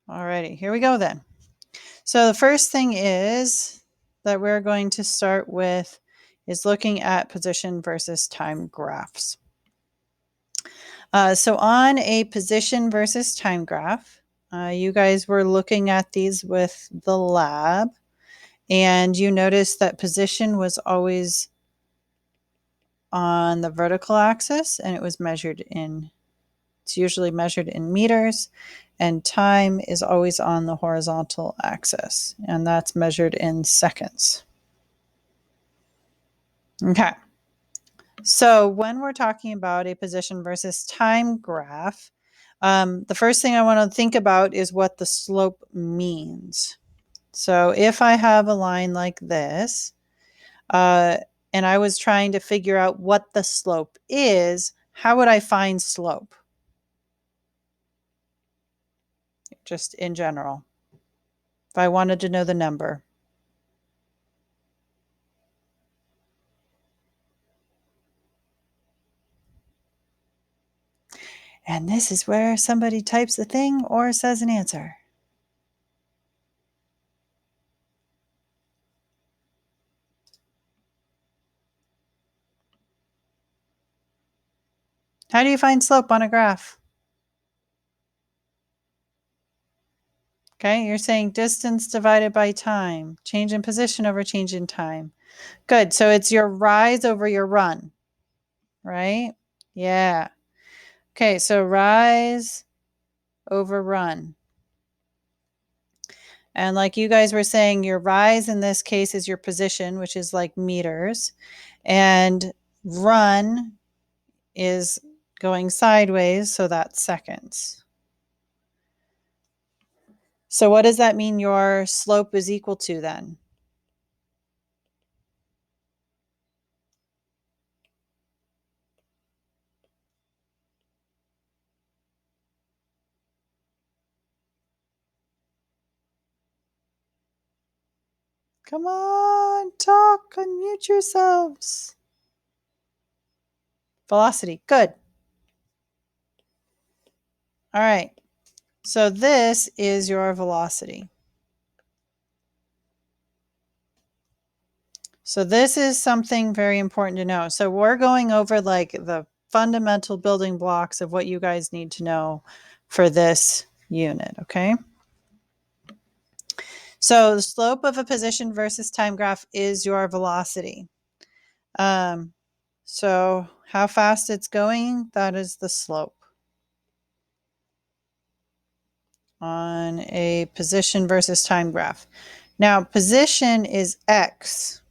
Alrighty, here we go then. So the first thing is that we're going to start with is looking at position versus time graphs. So on a position versus time graph, you guys were looking at these with the lab, and you noticed that position was always on the vertical axis, and it's usually measured in meters, and time is always on the horizontal axis, and that's measured in seconds. Okay. So when we're talking about a position versus time graph, the first thing I want to think about is what the slope means. So if I have a line like this, and I was trying to figure out what the slope is, how would I find slope? Just in general, if I wanted to know the number. And this is where somebody types a thing or says an answer. How do you find slope on a graph? Okay, you're saying distance divided by time, change in position over change in time. Good, so it's your rise over your run, right? Yeah. Okay, so rise over run. And like you guys were saying, your rise in this case is your position, which is like meters, and run is going sideways, so that's seconds. So what does that mean your slope is equal to then? Come on, talk, unmute yourselves. Velocity, good. All right, so this is your velocity. So this is something very important to know. So we're going over like the fundamental building blocks of what you guys need to know for this unit, okay? So the slope of a position versus time graph is your velocity. So how fast it's going, that is the slope on a position versus time graph. Now, position is x,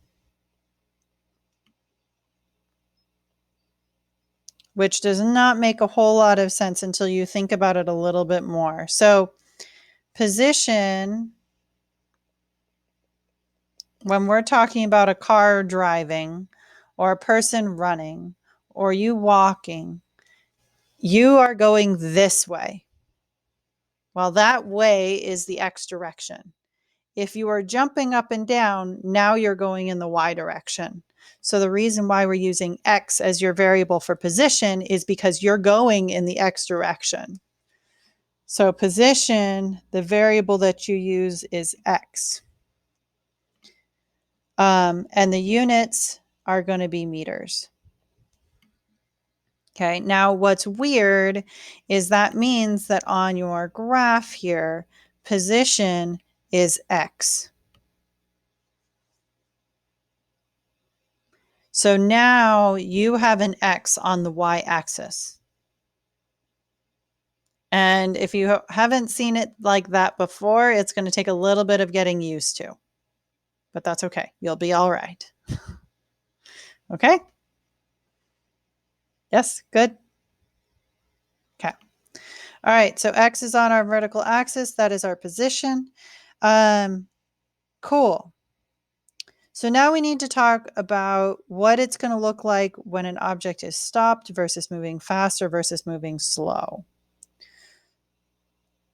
which does not make a whole lot of sense until you think about it a little bit more. So position, when we're talking about a car driving or a person running or you walking, you are going this way. Well, that way is the x direction. If you are jumping up and down, now you're going in the y direction. So the reason why we're using x as your variable for position is because you're going in the x direction. So position, the variable that you use is x. And the units are going to be meters. Okay, now what's weird is that means that on your graph here, position is x. So now you have an x on the y-axis. And if you haven't seen it like that before, it's going to take a little bit of getting used to. But that's okay. You'll be all right. Okay? Yes, good. Okay. All right, so x is on our vertical axis. That is our position. Cool. So now we need to talk about what it's going to look like when an object is stopped versus moving faster versus moving slow.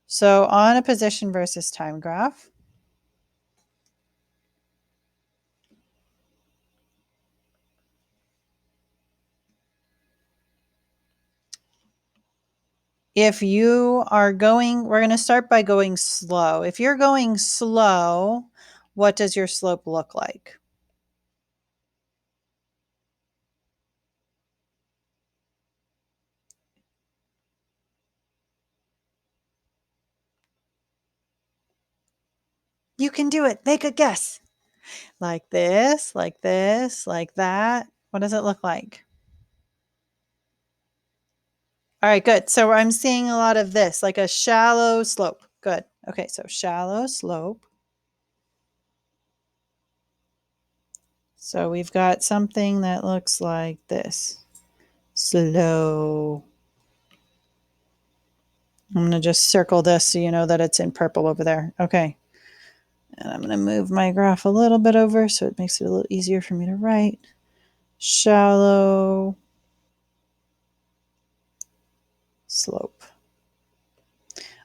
So on a position versus time graph, If you are going, we're going to start by going slow. If you're going slow, what does your slope look like? You can do it. Make a guess. Like this, like this, like that. What does it look like? All right, good. So I'm seeing a lot of this, like a shallow slope. Good. Okay, so shallow slope. So we've got something that looks like this. Slow. I'm going to just circle this so you know that it's in purple over there. Okay. And I'm going to move my graph a little bit over so it makes it a little easier for me to write. Shallow slope.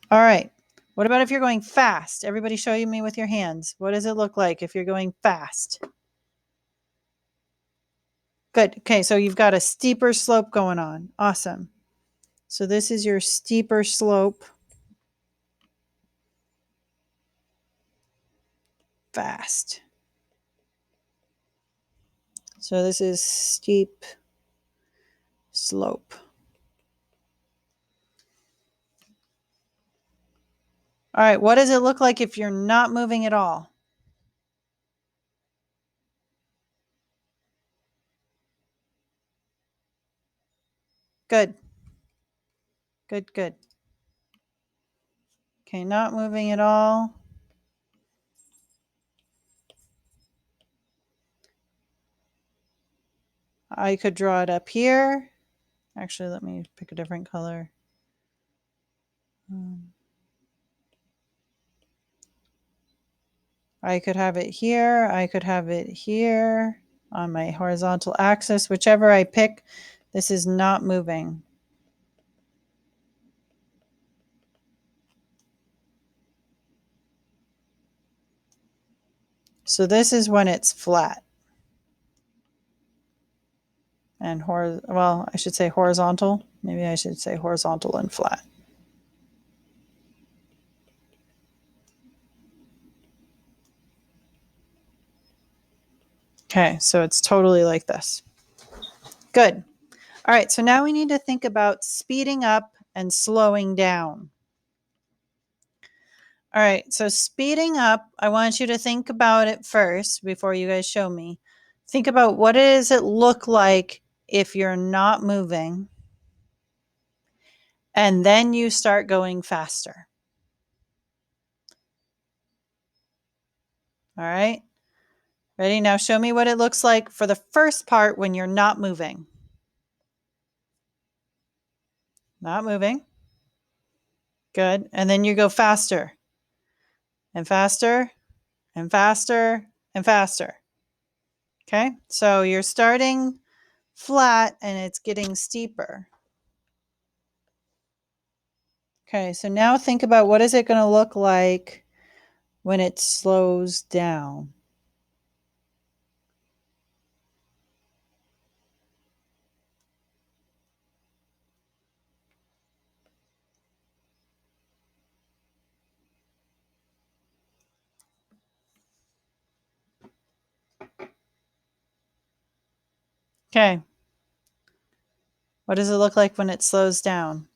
All right. What about if you're going fast? Everybody show me with your hands. What does it look like if you're going fast? Good. Okay, so you've got a steeper slope going on. Awesome. So this is your steeper slope. Fast. So this is steep slope. All right, what does it look like if you're not moving at all? Good. Good, good. Okay, not moving at all. I could draw it up here. Actually, let me pick a different color. I could have it here. I could have it here on my horizontal axis. Whichever I pick, this is not moving. So this is when it's flat. And well, I should say horizontal. Maybe I should say horizontal and flat. Okay, so it's totally like this. Good. All right, so now we need to think about speeding up and slowing down. All right, so speeding up, I want you to think about it first before you guys show me. Think about what does it look like if you're not moving, and then you start going faster. All right, ready? Now show me what it looks like for the first part when you're not moving. Not moving. Good. And then you go faster and faster and faster and faster. Okay, so you're starting flat and it's getting steeper. Okay, so now think about what is it going to look like when it slows down. Okay, what does it look like when it slows down?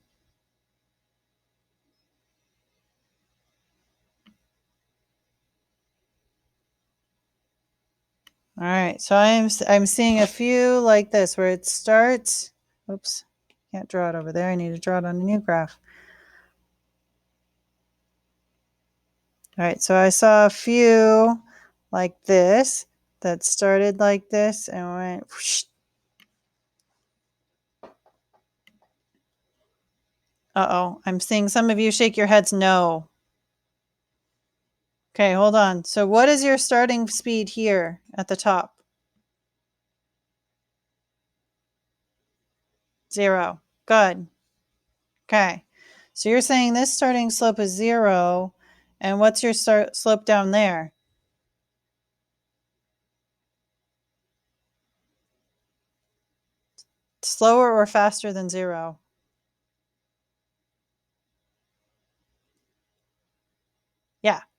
All right, so I'm seeing a few like this where it starts. Oops, can't draw it over there. I need to draw it on a new graph. All right, so I saw a few like this that started like this and went whoosh. Uh-oh, I'm seeing some of you shake your heads no. Okay, hold on. So what is your starting speed here at the top? 0. Good. Okay. So you're saying this starting slope is 0, and what's your slope down there? Slower or faster than 0?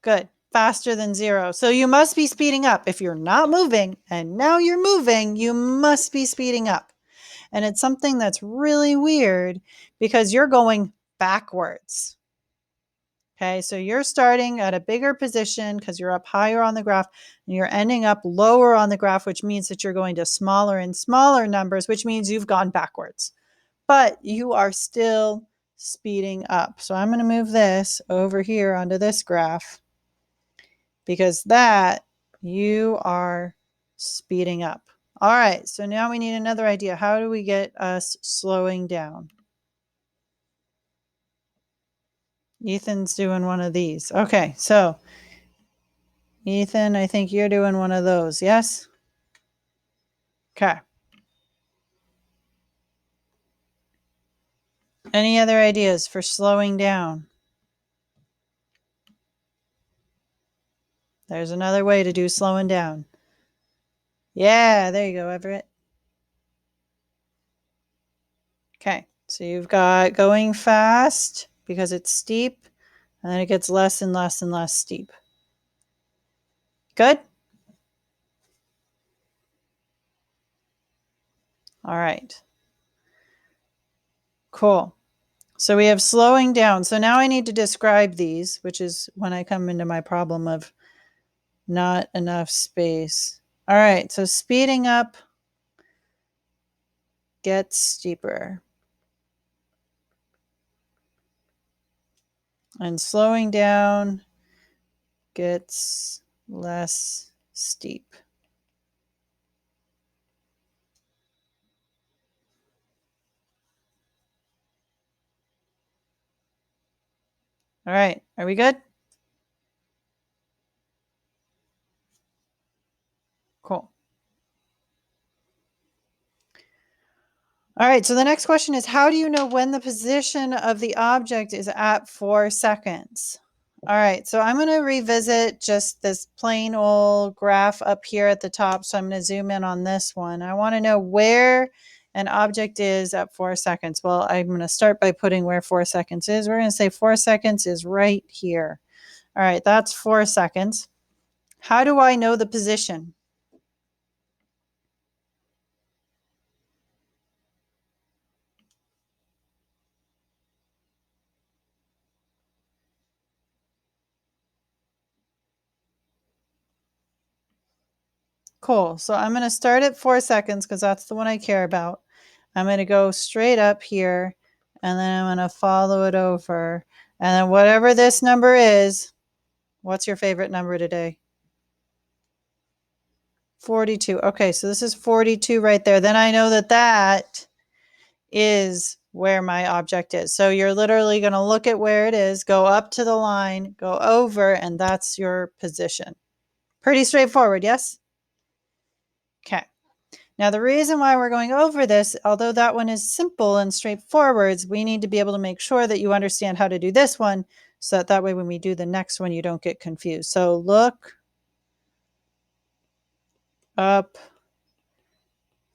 Good. Faster than 0. So you must be speeding up. If you're not moving and now you're moving, you must be speeding up. And it's something that's really weird because you're going backwards. Okay, so you're starting at a bigger position because you're up higher on the graph, and you're ending up lower on the graph, which means that you're going to smaller and smaller numbers, which means you've gone backwards. But you are still speeding up. So I'm going to move this over here onto this graph because that you are speeding up. All right, so now we need another idea. How do we get us slowing down? Ethan's doing one of these. Okay, so Ethan, I think you're doing one of those. Yes? Okay. Any other ideas for slowing down? There's another way to do slowing down. Yeah, there you go, Everett. Okay, so you've got going fast because it's steep, and then it gets less and less and less steep. Good? All right. Cool. So we have slowing down. So now I need to describe these, which is when I come into my problem of not enough space. All right, so speeding up gets steeper. And slowing down gets less steep. All right, are we good? Cool. All right, so the next question is, how do you know when the position of the object is at 4 seconds? All right, so I'm going to revisit just this plain old graph up here at the top. So I'm going to zoom in on this one. I want to know where an object is at 4 seconds. Well, I'm going to start by putting where 4 seconds is. We're going to say 4 seconds is right here. All right, that's 4 seconds. How do I know the position? Cool. So I'm going to start at 4 seconds because that's the one I care about. I'm going to go straight up here, and then I'm going to follow it over. And then whatever this number is, what's your favorite number today? 42. Okay, so this is 42 right there. Then I know that that is where my object is. So you're literally going to look at where it is, go up to the line, go over, and that's your position. Pretty straightforward, yes? Okay. Now, the reason why we're going over this, although that one is simple and straightforward, we need to be able to make sure that you understand how to do this one so that way when we do the next one, you don't get confused. So look up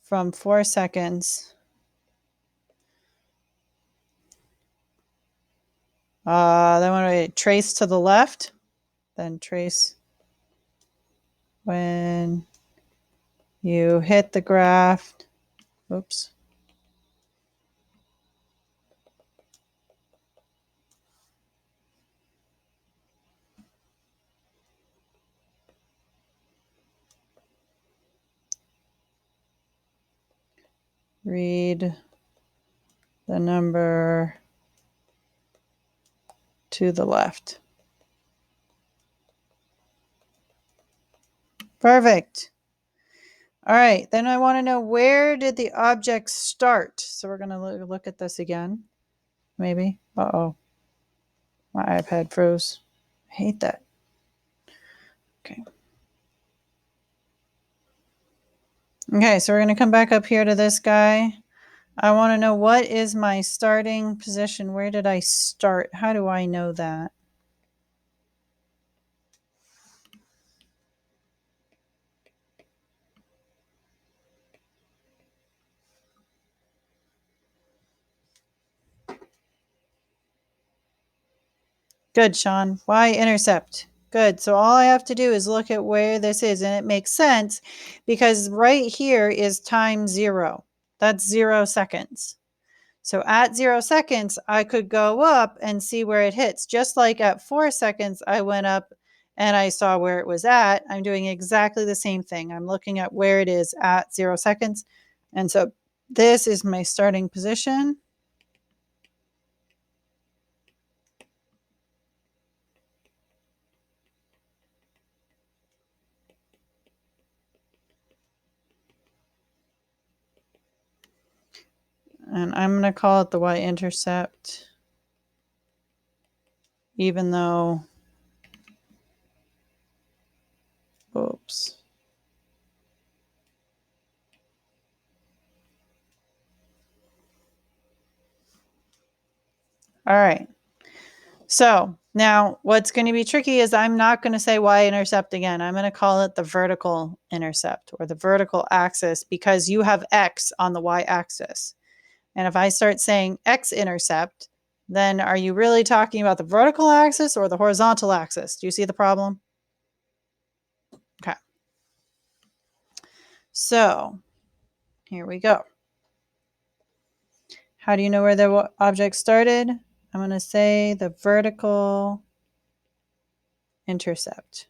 from 4 seconds. Then when we trace to the left, then trace when you hit the graph. Oops. Read the number to the left. Perfect. All right, then I want to know, where did the object start? So we're going to look at this again, maybe. Uh-oh, my iPad froze. I hate that. Okay. Okay, so we're going to come back up here to this guy. I want to know, what is my starting position? Where did I start? How do I know that? Good, Sean. Y-intercept. Good. So all I have to do is look at where this is, and it makes sense because right here is time 0. That's 0 seconds. So at 0 seconds, I could go up and see where it hits. Just like at 4 seconds, I went up and I saw where it was at. I'm doing exactly the same thing. I'm looking at where it is at 0 seconds. And so this is my starting position. And I'm going to call it the y-intercept, even though, oops. All right. So now what's going to be tricky is I'm not going to say y-intercept again. I'm going to call it the vertical intercept or the vertical axis because you have x on the y-axis. And if I start saying x-intercept, then are you really talking about the vertical axis or the horizontal axis? Do you see the problem? Okay. So here we go. How do you know where the object started? I'm going to say the vertical intercept.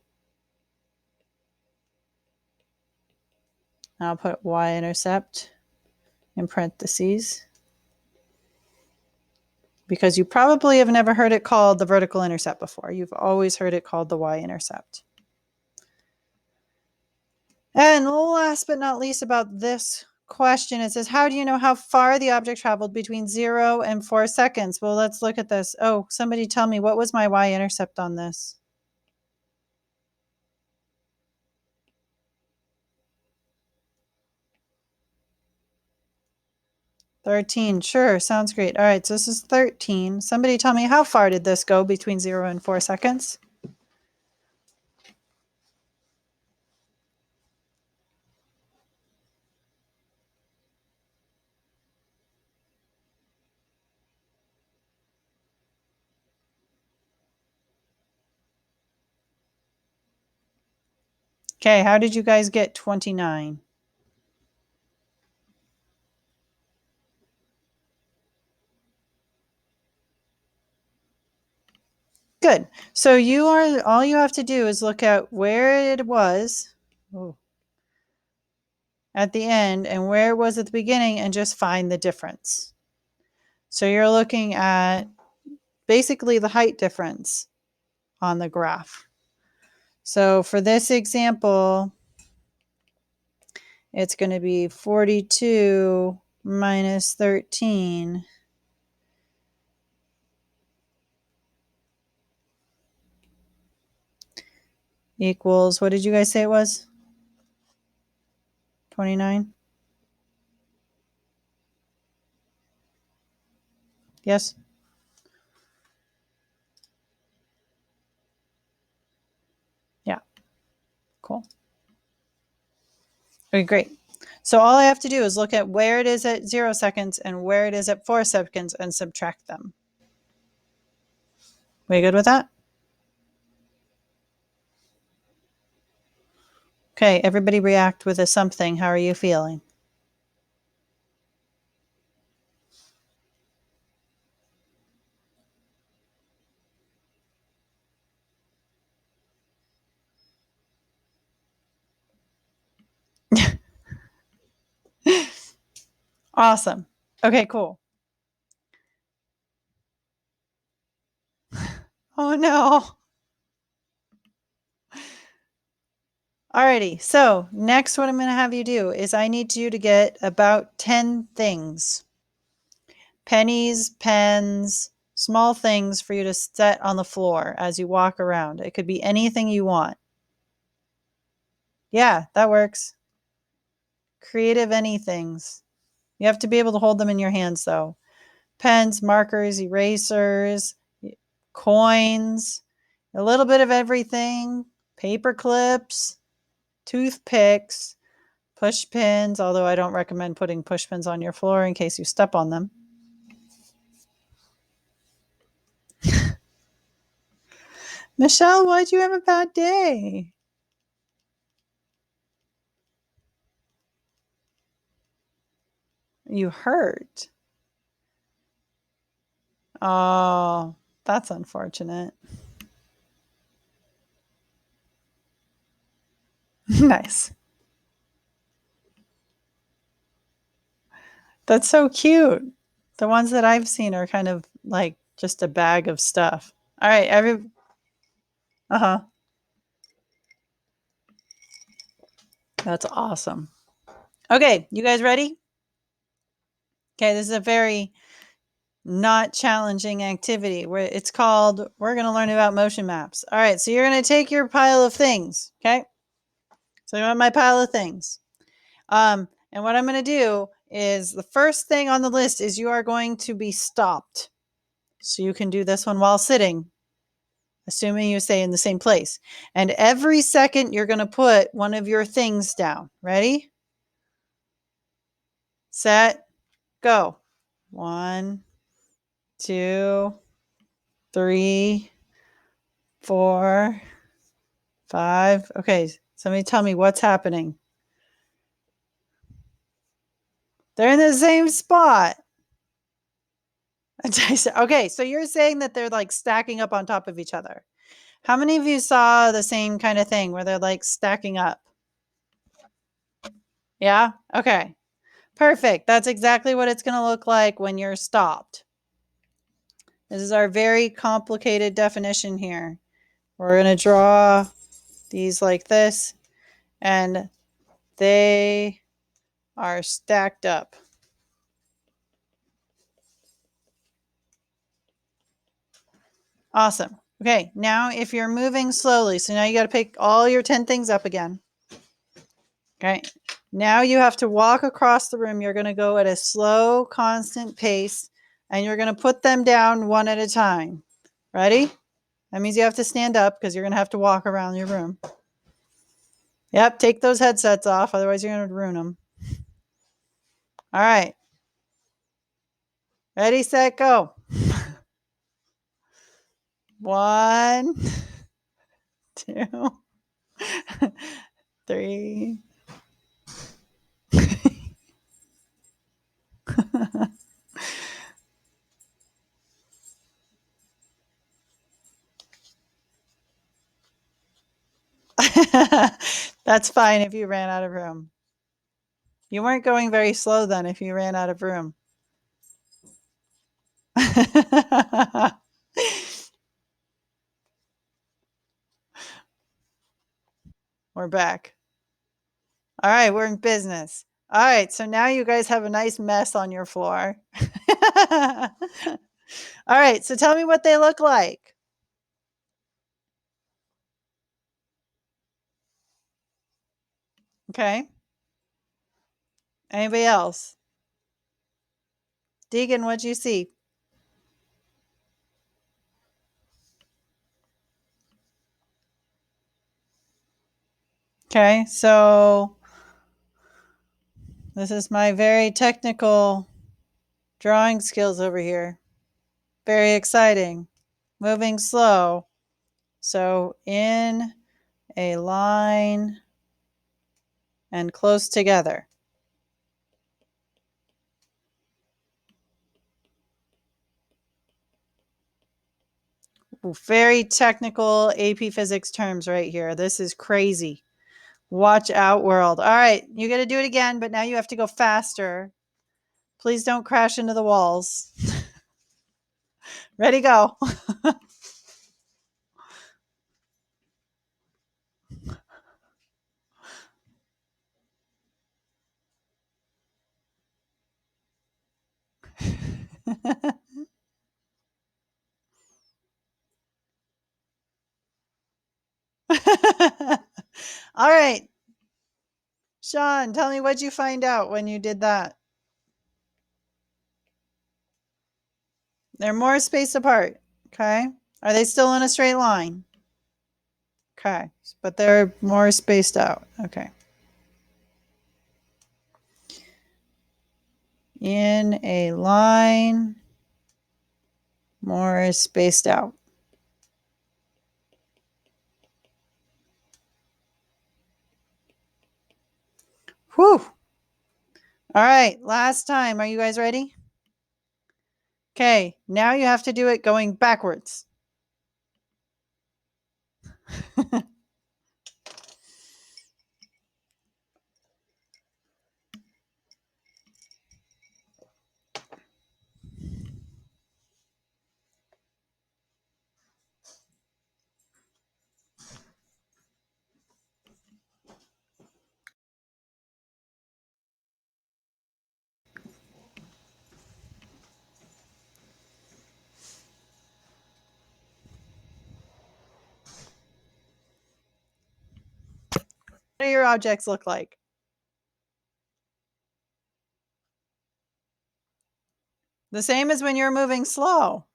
I'll put y-intercept in parentheses because you probably have never heard it called the vertical intercept before. You've always heard it called the y-intercept. And last but not least about this question, it says, how do you know how far the object traveled between 0 and 4 seconds? Well, let's look at this. Oh, somebody tell me, what was my y-intercept on this? 13. Sure, sounds great. All right, so this is 13. Somebody tell me, how far did this go between 0 and 4 seconds? Okay, how did you guys get 29? Good. So all you have to do is look at where it was at the end and where it was at the beginning and just find the difference. So you're looking at basically the height difference on the graph. So for this example, it's going to be 42 minus 13 equals, what did you guys say it was? 29? Yes? Yeah. Cool. Okay, great. So all I have to do is look at where it is at 0 seconds and where it is at 4 seconds and subtract them. We good with that? Okay, everybody react with a something. How are you feeling? Awesome. Okay, cool. Oh no. Alrighty, so next what I'm going to have you do is I need you to get about 10 things. Pennies, pens, small things for you to set on the floor as you walk around. It could be anything you want. Yeah, that works. Creative anythings. You have to be able to hold them in your hands though. Pens, markers, erasers, coins, a little bit of everything, paper clips, toothpicks, push pins, although I don't recommend putting push pins on your floor in case you step on them. Michelle, why'd you have a bad day? You hurt. Oh, that's unfortunate. Nice. That's so cute. The ones that I've seen are kind of like just a bag of stuff. All right, uh-huh. That's awesome. Okay, you guys ready? Okay, this is a very not challenging activity where it's called we're going to learn about motion maps. All right, so you're going to take your pile of things, okay? So you want my pile of things. And what I'm going to do is the first thing on the list is you are going to be stopped. So you can do this one while sitting, assuming you stay in the same place. And every second you're going to put one of your things down. Ready? Set, go. 1, 2, 3, 4, 5. Okay, somebody tell me what's happening. They're in the same spot. Okay, so you're saying that they're like stacking up on top of each other. How many of you saw the same kind of thing where they're like stacking up? Yeah? Okay. Perfect. That's exactly what it's going to look like when you're stopped. This is our very complicated definition here. We're going to draw these like this, and they are stacked up. Awesome. Okay, now if you're moving slowly, so now you got to pick all your 10 things up again. Okay, now you have to walk across the room. You're going to go at a slow, constant pace, and you're going to put them down one at a time. Ready? That means you have to stand up because you're going to have to walk around your room. Yep, take those headsets off, otherwise you're going to ruin them. All right. Ready, set, go. 1, 2, 3. That's fine if you ran out of room. You weren't going very slow then if you ran out of room. We're back. All right, we're in business. All right, so now you guys have a nice mess on your floor. All right, so tell me what they look like. Okay. Anybody else? Deegan, what'd you see? Okay, so this is my very technical drawing skills over here. Very exciting. Moving slow. So in a line and close together. Ooh, very technical AP physics terms right here. This is crazy. Watch out, world. All right, you got to do it again, but now you have to go faster. Please don't crash into the walls. Ready, go. All right. Sean, tell me what'd you find out when you did that? They're more spaced apart. Okay. Are they still in a straight line? Okay. But they're more spaced out. Okay. In a line, more spaced out. Whew. All right, last time. Are you guys ready? Okay, now you have to do it going backwards. What do your objects look like? The same as when you're moving slow.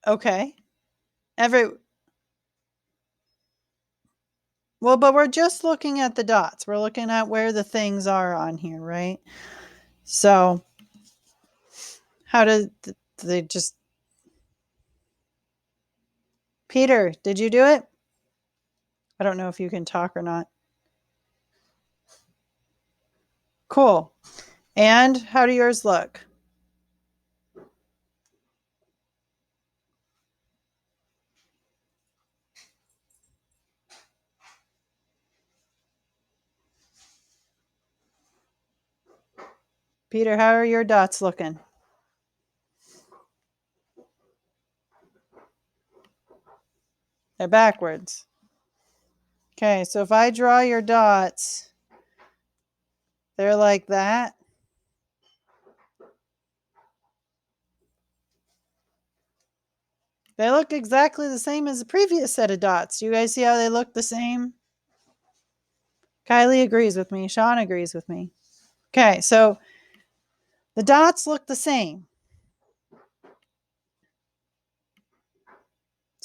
Okay. Well, but we're just looking at the dots. We're looking at where the things are on here, right? So, how do they just Peter, did you do it? I don't know if you can talk or not. Cool. And how do yours look? Peter, how are your dots looking? They're backwards. Okay, so if I draw your dots, they're like that. They look exactly the same as the previous set of dots. Do you guys see how they look the same? Kylie agrees with me. Sean agrees with me. Okay, so the dots look the same.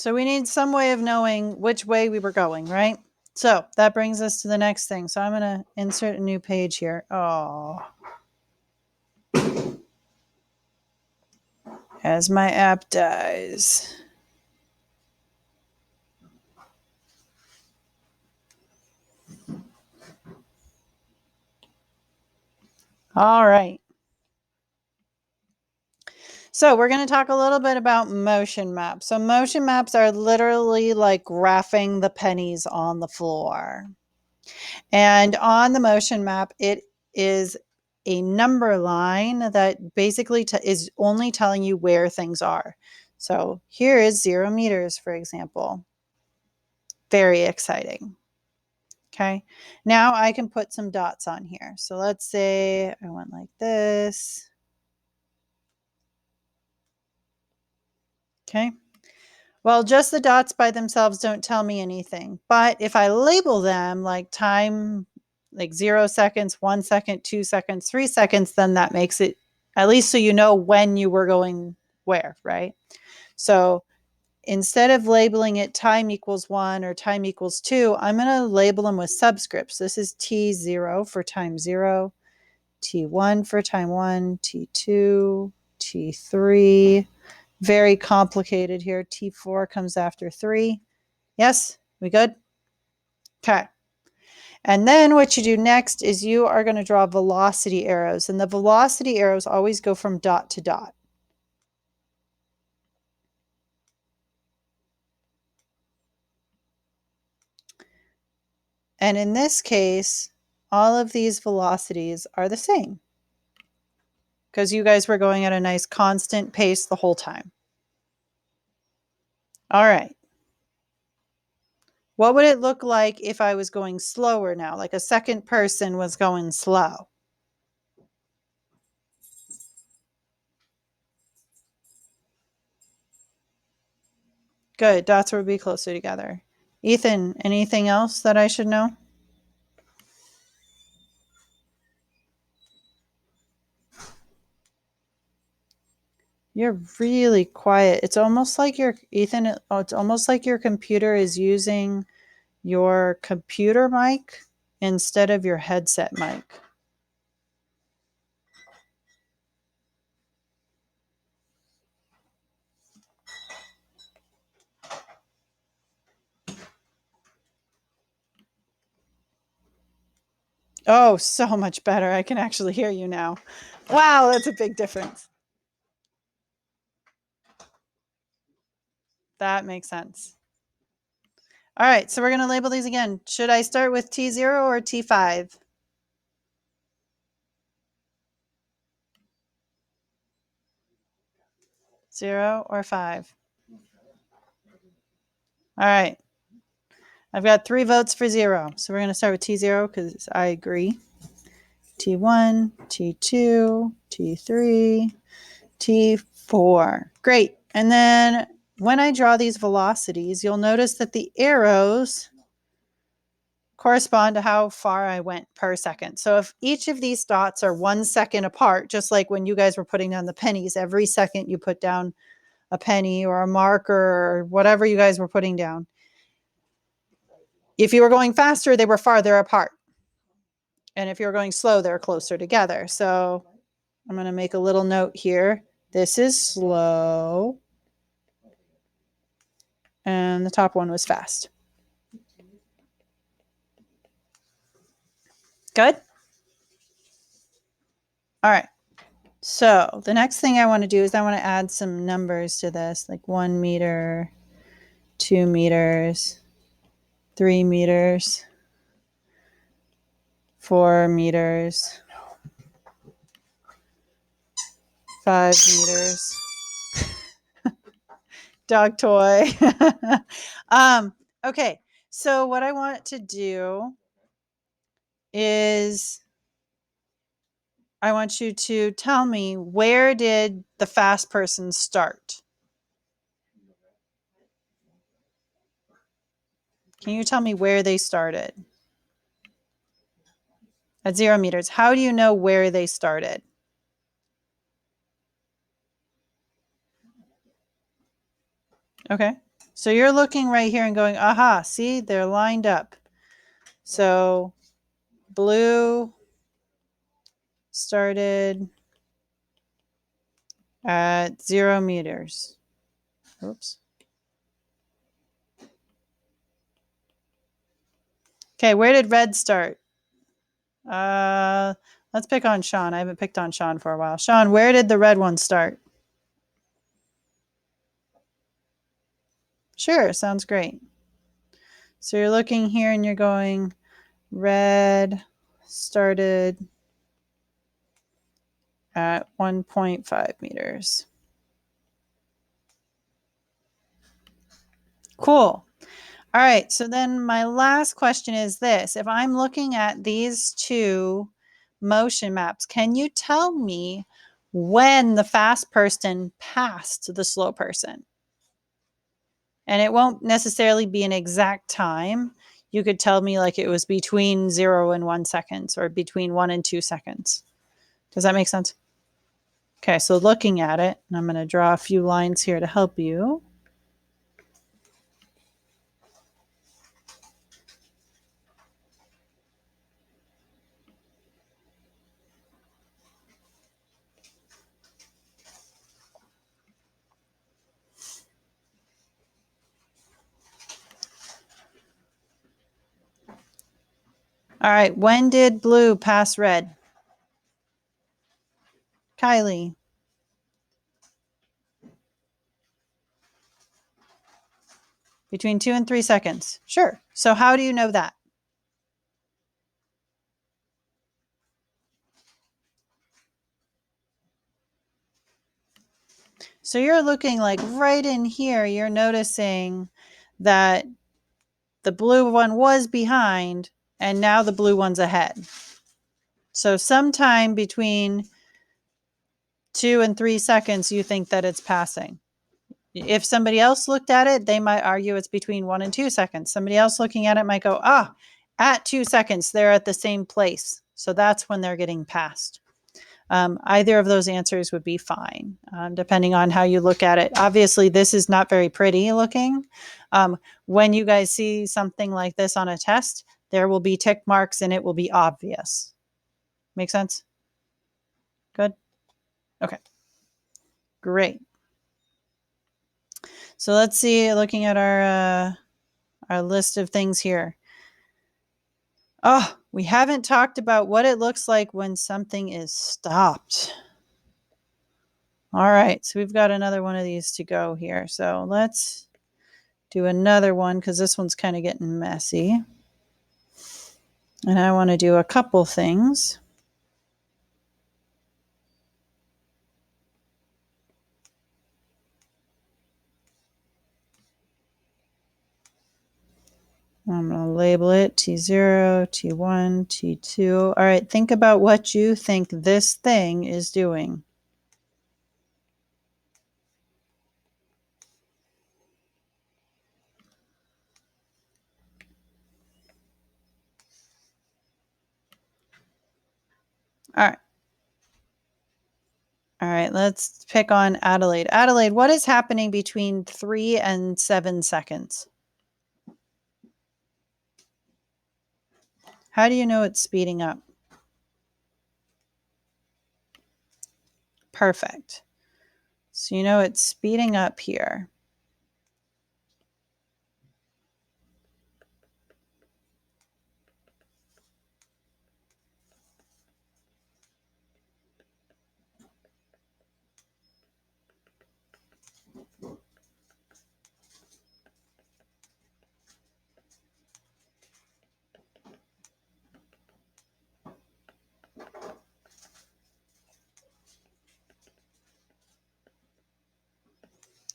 So we need some way of knowing which way we were going, right? So that brings us to the next thing. So I'm going to insert a new page here. Oh, as my app dies. All right. So we're going to talk a little bit about motion maps. So motion maps are literally like graphing the pennies on the floor. And on the motion map, it is a number line that basically is only telling you where things are. So here is 0 meters, for example. Very exciting. Okay, now I can put some dots on here. So let's say I went like this. Okay, well, just the dots by themselves don't tell me anything. But if I label them like time, like 0 seconds, 1 second, 2 seconds, 3 seconds, then that makes it at least so you know when you were going where, right? So instead of labeling it time equals 1 or time equals 2, I'm going to label them with subscripts. This is T0 for time 0, T1 for time 1, T2, T3. Very complicated here. T4 comes after 3. Yes, we good? Okay. And then what you do next is you are going to draw velocity arrows. And the velocity arrows always go from dot to dot. And in this case, all of these velocities are the same because you guys were going at a nice constant pace the whole time. All right. What would it look like if I was going slower now, like a second person was going slow? Good, dots would be closer together. Ethan, anything else that I should know? You're really quiet. It's almost like your Ethan, it's almost like your computer is using your computer mic instead of your headset mic. Oh, so much better. I can actually hear you now. Wow, that's a big difference. That makes sense. All right, so we're going to label these again. Should I start with T0 or T5? 0 or 5? All right. I've got 3 votes for 0. So we're going to start with T0 because I agree. T1, T2, T3, T4. Great. And then when I draw these velocities, you'll notice that the arrows correspond to how far I went per second. So if each of these dots are 1 second apart, just like when you guys were putting down the pennies, every second you put down a penny or a marker or whatever you guys were putting down. If you were going faster, they were farther apart. And if you were going slow, they're closer together. So I'm going to make a little note here. This is slow. And the top one was fast. Good? All right. So the next thing I want to do is I want to add some numbers to this, like 1 meter, 2 meters, 3 meters, 4 meters, 5 meters. Dog toy. Okay, so what I want to do is I want you to tell me, where did the fast person start? Can you tell me where they started? At 0 meters. How do you know where they started? Okay. So you're looking right here and going, aha, see, they're lined up. So blue started at 0 meters. Oops. Okay, where did red start? Let's pick on Sean. I haven't picked on Sean for a while. Sean, where did the red one start? Sure, sounds great. So you're looking here and you're going, red started at 1.5 meters. Cool. All right, so then my last question is this. If I'm looking at these two motion maps, can you tell me when the fast person passed the slow person? And it won't necessarily be an exact time. You could tell me like it was between 0 and 1 seconds or between 1 and 2 seconds. Does that make sense? Okay, so looking at it, and I'm going to draw a few lines here to help you. All right, when did blue pass red? Kylie. Between 2 and 3 seconds. Sure. So how do you know that? So you're looking like right in here, you're noticing that the blue one was behind and now the blue one's ahead. So sometime between 2 and 3 seconds, you think that it's passing. If somebody else looked at it, they might argue it's between 1 and 2 seconds. Somebody else looking at it might go, at 2 seconds, they're at the same place. So that's when they're getting passed. Either of those answers would be fine, depending on how you look at it. Obviously, this is not very pretty looking. When you guys see something like this on a test, there will be tick marks and it will be obvious. Make sense? Good? Okay. Great. So let's see, looking at our list of things here. Oh, We haven't talked about what it looks like when something is stopped. All right, so we've got another one of these to go here. So let's do another one because this one's kind of getting messy. And I want to do a couple things. I'm going to label it T0, T1, T2. All right, think about what you think this thing is doing. All right. All right, let's pick on Adelaide. Adelaide, what is happening between 3 and 7 seconds? How do you know it's speeding up? Perfect. So you know it's speeding up here.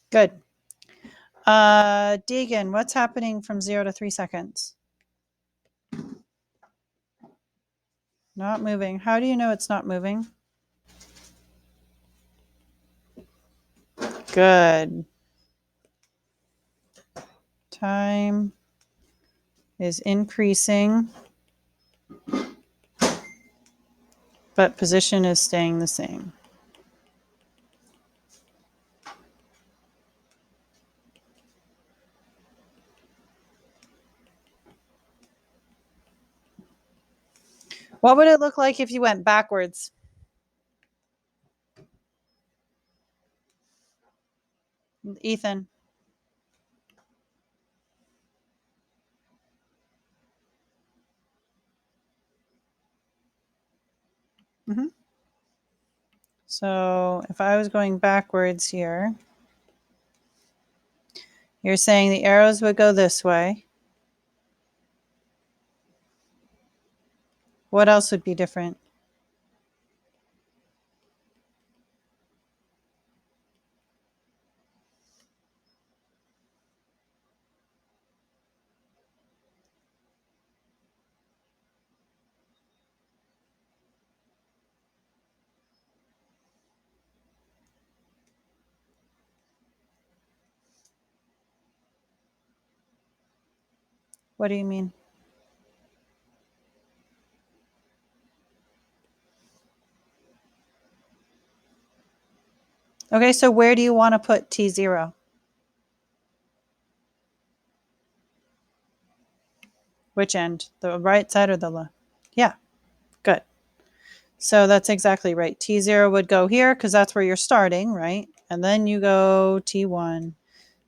Good. Deegan, what's happening from 0 to 3 seconds? Not moving. How do you know it's not moving? Good. Time is increasing, but position is staying the same. What would it look like if you went backwards? Ethan. Mm-hmm. So if I was going backwards here, you're saying the arrows would go this way. What else would be different? What do you mean? Okay, so where do you want to put T0? Which end? The right side or the left? Yeah, good. So that's exactly right. T0 would go here because that's where you're starting, right? And then you go T1,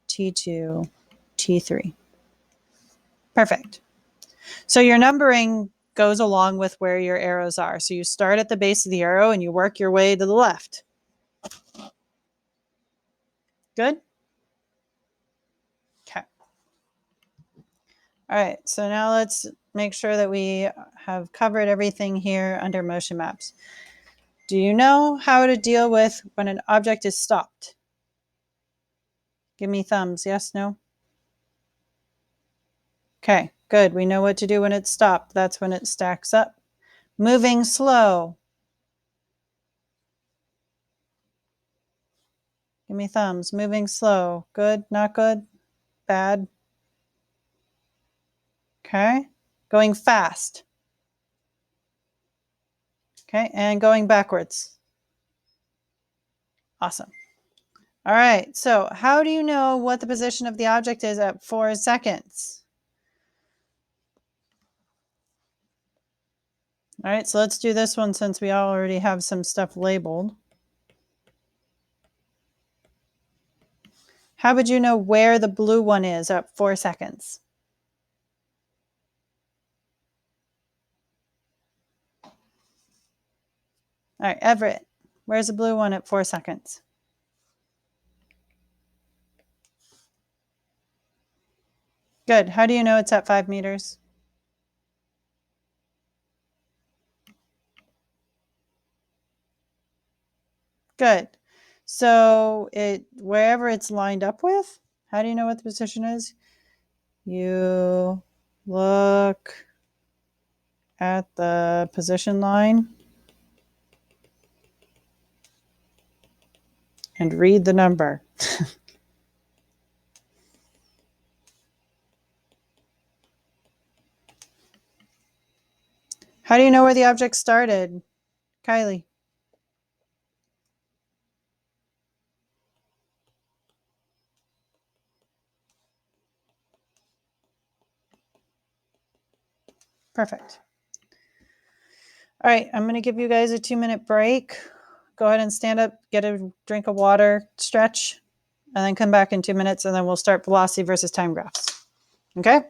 T2, T3. Perfect. So your numbering goes along with where your arrows are. So you start at the base of the arrow and you work your way to the left. Good? Okay. All right, so now let's make sure that we have covered everything here under motion maps. Do you know how to deal with when an object is stopped? Give me thumbs, yes, no? Okay, good. We know what to do when it's stopped. That's when it stacks up. Moving slow. Give me thumbs. Moving slow. Good, not good, bad. Okay. Going fast. Okay, and going backwards. Awesome. All right, so how do you know what the position of the object is at 4 seconds? All right, so let's do this one since we already have some stuff labeled. How would you know where the blue one is at 4 seconds? All right, Everett, where's the blue one at 4 seconds? Good. How do you know it's at 5 meters? Good. So wherever it's lined up with, how do you know what the position is? You look at the position line and read the number. How do you know where the object started? Kylie. Perfect. All right, I'm going to give you guys a 2-minute break. Go ahead and stand up, get a drink of water, stretch, and then come back in 2 minutes, and then we'll start velocity versus time graphs. Okay?